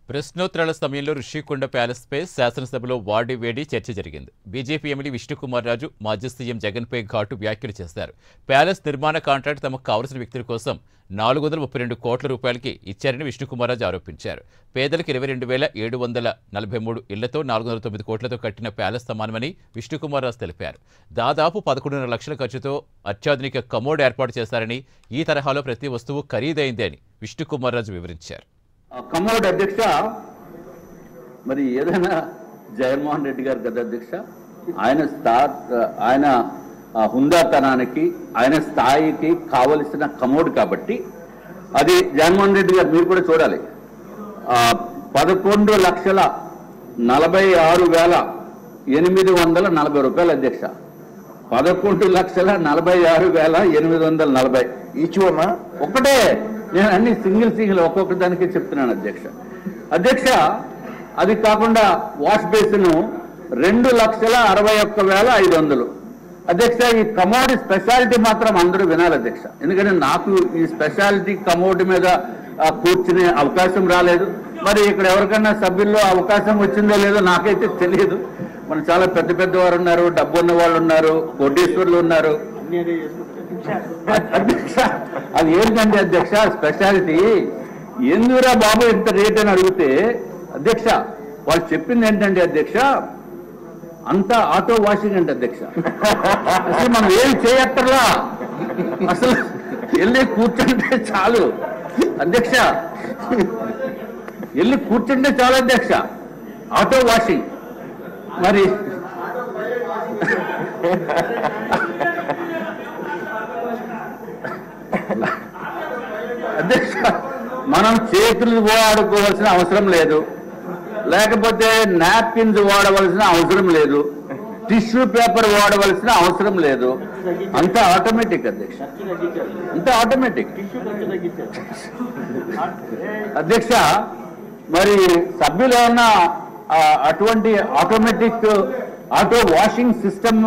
ప్రశ్నోత్తరాల సమయంలో ఋషికొండ ప్యాలెస్పై శాసనసభలో వాడివేడి చర్చ జరిగింది. బీజేపీ ఎమ్మెల్యే విష్ణుకుమార్ రాజు మాజీ సీఎం జగన్పై ఘాటు వ్యాఖ్యలు చేశారు. ప్యాలెస్ నిర్మాణ కాంట్రాక్ట్ తమకు కావలసిన వ్యక్తుల కోసం 432 కోట్ల రూపాయలకి ఇచ్చారని విష్ణుకుమార్ రాజు ఆరోపించారు. పేదలకు 22,743 ఇళ్లతో 409 కోట్లతో కట్టిన ప్యాలెస్ సమానమని విష్ణుకుమార్ రాజు తెలిపారు. దాదాపు 11.5 లక్షల ఖర్చుతో అత్యాధునిక కమోడ్ ఏర్పాటు చేశారని, ఈ తరహాలో ప్రతి వస్తువు ఖరీదైంది అని విష్ణుకుమార్ రాజు వివరించారు. కమోడ్ అధ్యక్ష మరి ఏదైనా జగన్మోహన్ రెడ్డి గారు కదా అధ్యక్ష, ఆయన హుందాతనానికి ఆయన స్థాయికి కావలసిన కమోడ్ కాబట్టి అది జగన్మోహన్ రెడ్డి గారు మీరు కూడా చూడాలి. 11,46,840 రూపాయలు అధ్యక్ష. 11,46,840 ఈచువమ్మా ఒకటే. నేను అన్ని సింగిల్ ఒక్కొక్క దానికి చెప్తున్నాను అధ్యక్ష. అది కాకుండా వాష్ బేసిన్ 2,61,500 అధ్యక్ష. ఈ కమోడ్ స్పెషాలిటీ మాత్రం అందరూ వినాలి అధ్యక్ష, ఎందుకంటే నాకు ఈ స్పెషాలిటీ కమోడ్ మీద కూర్చునే అవకాశం రాలేదు. మరి ఇక్కడ ఎవరికన్నా సభ్యుల్లో అవకాశం వచ్చిందో లేదో నాకైతే తెలియదు. మన చాలా పెద్ద వారు ఉన్నారు, డబ్బు ఉన్న వాళ్ళు ఉన్నారు, కోటీశ్వరులు ఉన్నారు అధ్యక్ష. అది ఏంటంటే అధ్యక్ష స్పెషాలిటీ ఎందుకురా బాబు ఇంత రేట్ అని అడిగితే అధ్యక్ష వాళ్ళు చెప్పింది ఏంటంటే అధ్యక్ష అంతా ఆటో వాషింగ్ అంటే అధ్యక్ష. అసలు మనం ఏం చేయక్కర్లా, అసలు వెళ్ళి కూర్చుంటే చాలు అధ్యక్ష. వెళ్ళి కూర్చుంటే చాలు అధ్యక్ష, ఆటో వాషింగ్. మరి అధ్యక్ష మనం చేతులు వాడుకోవాల్సిన అవసరం లేదు, లేకపోతే నాప్కిన్స్ వాడవలసిన అవసరం లేదు, టిష్యూ పేపర్ వాడవలసిన అవసరం లేదు. అంతా ఆటోమేటిక్ అధ్యక్ష, అంతా ఆటోమేటిక్ అధ్యక్ష. మరి సభ్యులు ఏమన్నా అటువంటి automatic auto washing system,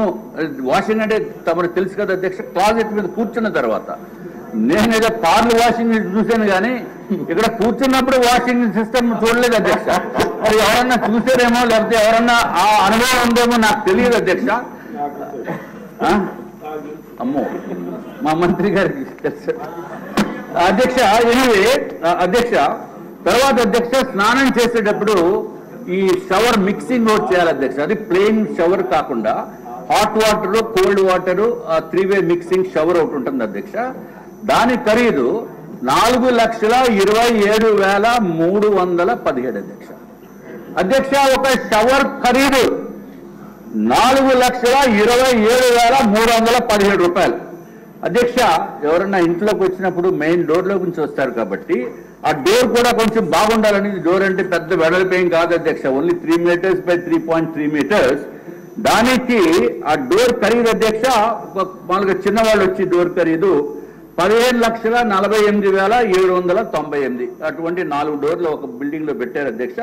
washing అంటే తమకు తెలుసు కదా అధ్యక్ష, క్లాజెట్ మీద కూర్చున్న తర్వాత. నేనేదో కార్లు వాషింగ్ చూశాను కానీ ఇక్కడ కూర్చున్నప్పుడు వాషింగ్ సిస్టమ్ చూడలేదు అధ్యక్ష. మరి ఎవరన్నా చూసారేమో లేకపోతే ఎవరన్నా ఆ అనుభవం ఉందేమో నాకు తెలియదు అధ్యక్ష. అమ్మో మా మంత్రి గారికి తెలుసు అధ్యక్ష. ఎనివే అధ్యక్ష, తర్వాత అధ్యక్ష స్నానం చేసేటప్పుడు ఈ షవర్ మిక్సింగ్ అవుట్ చేయాలి అధ్యక్ష. అది ప్లెయిన్ షవర్ కాకుండా హాట్ వాటర్ కోల్డ్ వాటర్ 3-వే మిక్సింగ్ షవర్ ఒకటి ఉంటుంది అధ్యక్ష. దాని ఖరీదు 4,27,317 అధ్యక్ష. ఒక షవర్ ఖరీదు 4,27,317 రూపాయలు అధ్యక్ష. ఎవరన్నా ఇంట్లోకి వచ్చినప్పుడు మెయిన్ డోర్లో నుంచి వస్తారు కాబట్టి ఆ డోర్ కూడా కొంచెం బాగుండాలని. డోర్ అంటే పెద్ద వెడల్పేం కాదు అధ్యక్ష, ఓన్లీ 3 మీటర్స్ బై 3.3 మీటర్స్. దానికి ఆ డోర్ ఖరీదు అధ్యక్ష, మామూలుగా చిన్నవాళ్ళు వచ్చి డోర్ ఖరీదు 15,48,798. అటువంటి 4 డోర్లు ఒక బిల్డింగ్ లో పెట్టారు అధ్యక్ష.